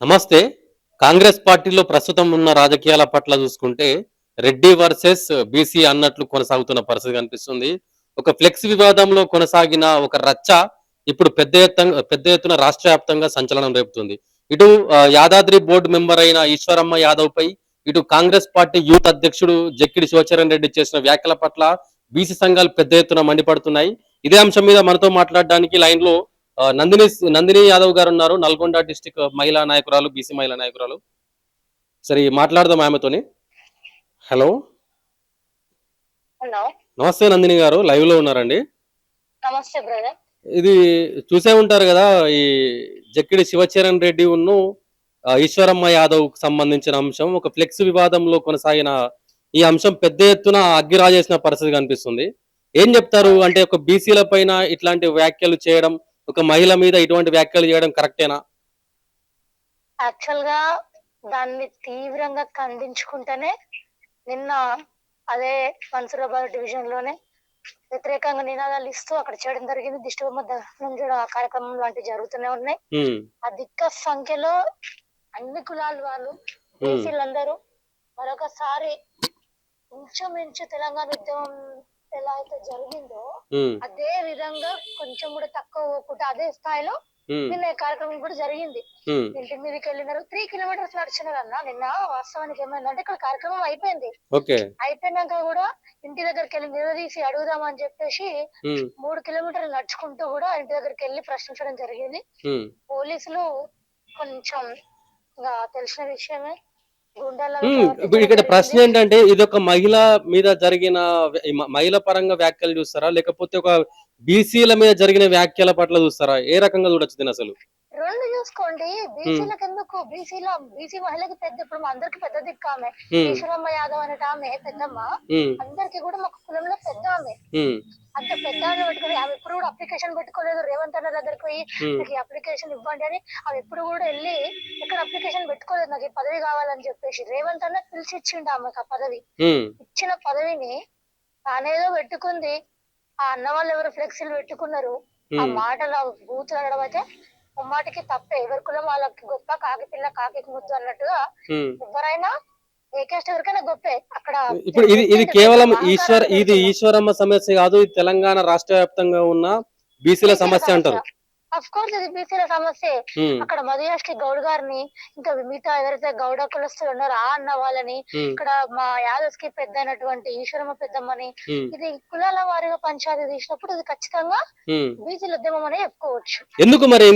నమస్తే. కాంగ్రెస్ పార్టీలో ప్రస్తుతం ఉన్న రాజకీయాల పట్ల చూసుకుంటే, రెడ్డి వర్సెస్ బీసీ అన్నట్లు కొనసాగుతున్న పరిస్థితి కనిపిస్తుంది. ఒక ఫ్లెక్స్ వివాదంలో కొనసాగిన ఒక రచ్చ ఇప్పుడు పెద్ద ఎత్తున రాష్ట్ర వ్యాప్తంగా సంచలనం రేపుతుంది. ఇటు యాదాద్రి బోర్డు మెంబర్ అయిన ఈశ్వరమ్మ యాదవ్‌పై, ఇటు కాంగ్రెస్ పార్టీ యూత్ అధ్యక్షుడు జక్కిడి శివచరణ్ రెడ్డి చేసిన వ్యాఖ్యల పట్ల బీసీ సంఘాలు పెద్ద ఎత్తున మండిపడుతున్నాయి. ఇదే అంశం మీద మనతో మాట్లాడడానికి లైన్‌లో నందిని యాదవ్ గారు ఉన్నారు. నల్గొండ డిస్టిక్ మహిళా నాయకురాలు, బీసీ మహిళా నాయకురాలు. సరే మాట్లాడదాం ఆమెతోని. హలో. హలో. నమస్తే నందిని గారు. లైవ్ లో ఉన్నారండి. నమస్తే బ్రదర్. ఇది చూసే ఉంటారు కదా, ఈ జక్కిడి శివచరణ్ రెడ్డి ఉన్ను ఈశ్వరమ్మ యాదవ్ కు సంబంధించిన అంశం. ఒక ఫ్లెక్స్ వివాదంలో కొనసాగిన ఈ అంశం పెద్ద ఎత్తున అగ్గిరాజేసిన పరిస్థితి కనిపిస్తుంది. ఏం చెప్తారు? అంటే ఒక బీసీల పైన ఇట్లాంటి వ్యాఖ్యలు చేయడం, ఒక మహిళ మీద ఇటువంటి వ్యాఖ్యలు చేయడం కరెక్టేనా? యాక్చువల్ గా దాన్ని తీవ్రంగా ఖండించుకుంటేనే నిన్న అదే మన్సూరాబాద్ డివిజన్ లోనే వ్యతిరేకంగా నినాదాలు ఇస్తూ అక్కడ చేయడం జరిగింది. దిష్టిబొమ్మ దహనం కార్యక్రమం లాంటివి జరుగుతూనే ఉన్నాయి. అధిక సంఖ్యలో అన్ని కులాల వాళ్ళు, బీసీలందరూ మరొకసారి ఇంచుమించు తెలంగాణ ఉద్యమం ఎలా అయితే జరిగిందో అదే విధంగా కొంచెం కూడా తక్కువ పోకుండా అదే స్థాయిలో నిన్న ఈ కార్యక్రమం కూడా జరిగింది. ఇంటి మీదకి వెళ్ళినారు, 3 కిలోమీటర్స్ నడిచినారు అన్న. నిన్న వాస్తవానికి ఏమైందంటే ఇక్కడ కార్యక్రమం అయిపోయింది. అయిపోయినాక కూడా ఇంటి దగ్గరికి వెళ్ళి నిలదీసి అడుగుదామని చెప్పేసి 3 కిలోమీటర్లు నడుచుకుంటూ కూడా ఇంటి దగ్గరికి వెళ్ళి ప్రశ్నించడం జరిగింది. పోలీసులు కొంచెం తెలిసిన విషయమే, ఇప్పుడు ఇక్కడ ప్రశ్న ఏంటంటే, ఇది ఒక మహిళ మీద జరిగిన మహిళ పరంగా వ్యాఖ్యలు చూస్తారా, లేకపోతే ఒక బీసీల మీద జరిగిన వ్యాఖ్యల పట్ల చూస్తారా? ఏ రకంగా చూడొచ్చు దీని అసలు? రెండు చూసుకోండి. బీసీలకు ఎందుకు? బీసీ మహిళకి పెద్ద, ఇప్పుడు మా అందరికి పెద్ద దిక్కు ఆమె ఈశ్వరమ్మ యాదవ్ అనేట ఆమె పెద్దమ్మ. అందరికి కూడా మా కులంలో పెద్ద ఆమె. అంత పెద్ద ఆమె పెట్టుకుని ఆమె ఎప్పుడు కూడా అప్లికేషన్ పెట్టుకోలేదు. రేవంత్ అన్న దగ్గరికి పోయి నాకు ఈ అప్లికేషన్ ఇవ్వండి అని ఆమె ఎప్పుడు కూడా వెళ్ళి ఇక్కడ అప్లికేషన్ పెట్టుకోలేదు. నాకు ఈ పదవి కావాలని చెప్పేసి రేవంత్ అన్న పిలిచి ఇచ్చిండు ఆమెకు ఆ పదవి. ఇచ్చిన పదవిని తానేదో పెట్టుకుంది. ఆ అన్న వాళ్ళు ఎవరు ఫ్లెక్సీలు పెట్టుకున్నారు. ఆ మాటలు బూతులు అనడం అయితే ముమ్మాటికి తప్పే. ఎవరి కులం వాళ్ళకి గొప్ప, కాకి పిల్ల కాకి ముద్దు అన్నట్టుగా ఎవరైనా ఏకేస్ట్ ఎవరికైనా గొప్పే. అక్కడ ఇప్పుడు ఇది కేవలం ఈశ్వరమ్మ సమస్య కాదు, ఇది తెలంగాణ రాష్ట్ర వ్యాప్తంగా ఉన్న బీసీల సమస్య అంటారు. అఫ్ కోర్స్ ఇది బీసీల సమస్య. అక్కడ మధుయాష్కి గౌడ్ గారిని, ఇంకా మిగతా ఎవరైతే గౌడ కులస్తులు ఉన్నారో ఆ అన్న వాళ్ళని, ఇక్కడ మా యాదవ్స్ కి పెద్ద అయినటువంటి ఈశ్వరమ్మ పెద్దమ్మని, ఇది కులాల వారిగా పంచాయతీ తీసినప్పుడు ఇది ఖచ్చితంగా బీసీల ఉద్యమం అనే చెప్పుకోవచ్చు. ఎందుకు మరి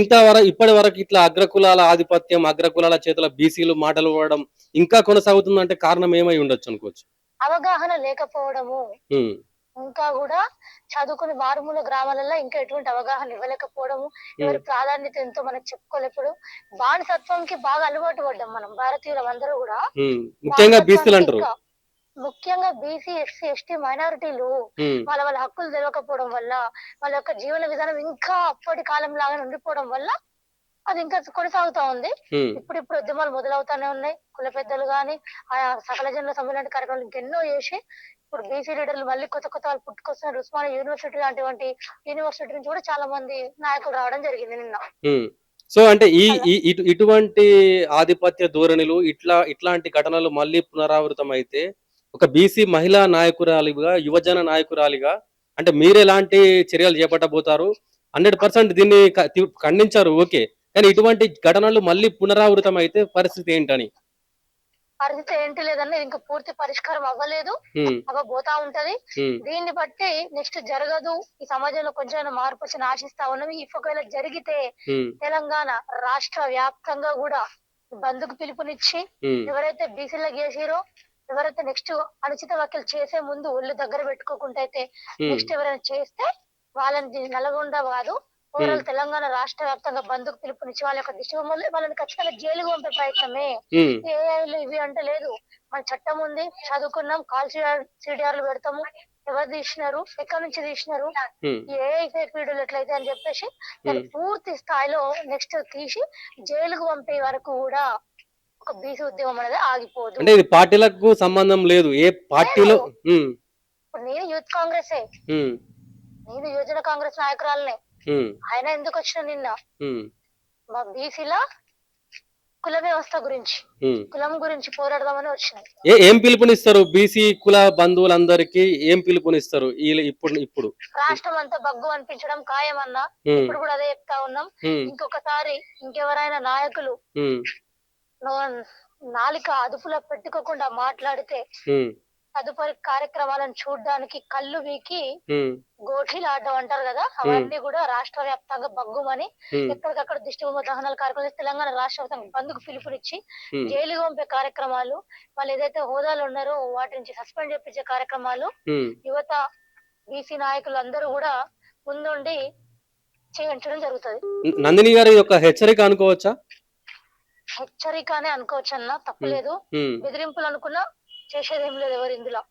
ఇప్పటి వరకు ఇట్లా అగ్రకులాల ఆధిపత్యం, అగ్రకులాల చేతుల బీసీలు మాటలు పడడం ఇంకా కొనసాగుతుందంటే కారణం ఏమై ఉండొచ్చు అనుకోవచ్చు? అవగాహన లేకపోవడము. ఇంకా కూడా చదువుకుని మారుమూల గ్రామాలలో ఇంకా ఎటువంటి అవగాహన ఇవ్వలేకపోవడము, ఎవరి ప్రాధాన్యత ఎంతో మనకు చెప్పుకోలేప్పుడు. బానిసత్వంకి బాగా అలవాటు పడ్డాం మనం భారతీయులం అందరూ కూడా. ముఖ్యంగా బీసీ, ఎస్సీ, ఎస్టీ మైనారిటీలు వాళ్ళ హక్కులు తెలియకపోవడం వల్ల, వాళ్ళ యొక్క జీవన విధానం ఇంకా అప్పటి కాలం లాగా ఉండిపోవడం వల్ల అది ఇంకా కొనసాగుతా ఉంది. ఇప్పుడు ఉద్యమాలు మొదలవుతానే ఉన్నాయి. కుల పెద్దలు గాని, ఆ సకల జనుల సమ్మె కార్యక్రమాలు ఇంకెన్నో చేసి ఇప్పుడు బీసీ లీడర్లు మళ్ళీ కొత్త వాళ్ళు పుట్టుకొస్తున్నారు. ఉస్మానియా యూనివర్సిటీ లాంటి యూనివర్సిటీ నుంచి కూడా చాలా మంది నాయకులు రావడం జరిగింది నిన్న. సో అంటే ఇటువంటి ఆధిపత్య ధోరణులు, ఇట్లాంటి ఘటనలు మళ్ళీ పునరావృతం అయితే ఒక బీసీ మహిళా నాయకురాలిగా, యువజన నాయకురాలిగా అంటే మీరు ఎలాంటి చర్యలు చేపట్టబోతారు? 100% దీన్ని ఖండించారు, ఓకే. కానీ ఇటువంటి ఘటనలు మళ్ళీ పునరావృతం అయితే పరిస్థితి ఏంటని? పరిస్థితి ఏంటి లేదన్న ఇంకా పూర్తి పరిష్కారం అవ్వలేదు, అవ్వబోతా ఉంటది. దీన్ని బట్టి నెక్స్ట్ జరగదు, ఈ సమాజంలో కొంచెం మార్పు వచ్చి ఆశిస్తా ఉన్నాం. ఒకవేళ జరిగితే తెలంగాణ రాష్ట్ర వ్యాప్తంగా కూడా బంద్కు పిలుపునిచ్చి ఎవరైతే బీసీలకు చేసిరో, ఎవరైతే నెక్స్ట్ అనుచిత వ్యాఖ్యలు చేసే ముందు ఒళ్ళు దగ్గర పెట్టుకోకుండా అయితే నెక్స్ట్ ఎవరైనా చేస్తే వాళ్ళని నల్గొండ కాదు ఓవరాల్ తెలంగాణ రాష్ట్ర వ్యాప్తంగా బంద్కు పిలుపునిచ్చి వాళ్ళ యొక్క దిశబొమ్మలు వాళ్ళని ఖచ్చితంగా జైలుకు పంపే ప్రయత్నమే. ఏఐలు ఇవి అంటే లేదు, మన చట్టం ఉంది, చదువుకున్నాం, కాల్ సిడిఆర్లు పెడతాము, ఎవరు తీసినారు, ఎక్కడి నుంచి తీసినారు, ఏఐ ఫేక్ వీడియోలు ఎట్లయితే అని చెప్పేసి పూర్తి స్థాయిలో నెక్స్ట్ తీసి జైలుకు పంపే వరకు కూడా ఒక బీసీ ఉద్యమం అనేది ఆగిపోదు. అంటే ఇది పార్టీలకు సంబంధం లేదు, ఏ పార్టీలో. నేను యూత్ కాంగ్రెస్, నేను యువజన కాంగ్రెస్ నాయకురాలనే. ఆయన ఎందుకు వచ్చిన నిన్న మా బీసీలా కుల వ్యవస్థ గురించి, ఉమ్. కులం గురించి పోరాడదామని వచ్చినాయి. ఏం పిలుపునిస్తారు బీసీ కుల బంధువులందరికీ? ఏం పిలుపునిస్తారు ఇప్పుడు ఇప్పుడు? రాష్ట్రం అంతా బగ్గు అనిపించడం ఖాయమన్నా. ఉమ్, ఇప్పుడు కూడా అదే చెప్తా ఉన్నాం. ఉమ్, ఇంకొకసారి ఇంకెవరైనా నాయకులు ఉమ్, నాలిక అదుపులో పెట్టుకోకుండా మాట్లాడితే ఉమ్, తదుపరి కార్యక్రమాలను చూడడానికి కళ్ళు వీకి ఉమ్, గోఠీలు ఆడడం అంటారు కదా, అవన్నీ కూడా రాష్ట్ర వ్యాప్తంగా బగ్గుమని ఉమ్, ఎక్కడికక్కడ దిష్టిబొమ్మ దహనాల కార్యక్రమాలు చేసి తెలంగాణ రాష్ట్ర వ్యాప్తంగా బంద్కు పిలుపునిచ్చి ఉమ్, జైలు పంపే కార్యక్రమాలు, వాళ్ళు ఏదైతే హోదాలు ఉన్నారో వాటి నుంచి సస్పెండ్ చేపించే కార్యక్రమాలు ఉమ్. యువత బీసీ నాయకులు అందరూ కూడా ముందుండి చేయించడం జరుగుతుంది. నందిని గారి యొక్క హెచ్చరిక అనుకోవచ్చా? హెచ్చరికనే అనుకోవచ్చు అన్న, తప్పులేదు. ఉమ్. బెదిరింపులు అనుకున్నా చేసేది ఏం లేదు ఎవరు ఇందులో.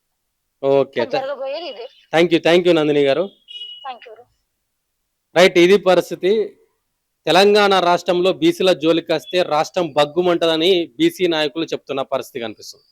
ఓకే, జరగబోయేది ఇదే. థ్యాంక్ యూ నందిని గారు. Thank you. రైట్, ఇది పరిస్థితి. తెలంగాణ రాష్ట్రంలో బీసీల జోలికి వస్తే రాష్ట్రం బగ్గుమంటదని బీసీ నాయకులు చెప్తున్న పరిస్థితి కనిపిస్తుంది.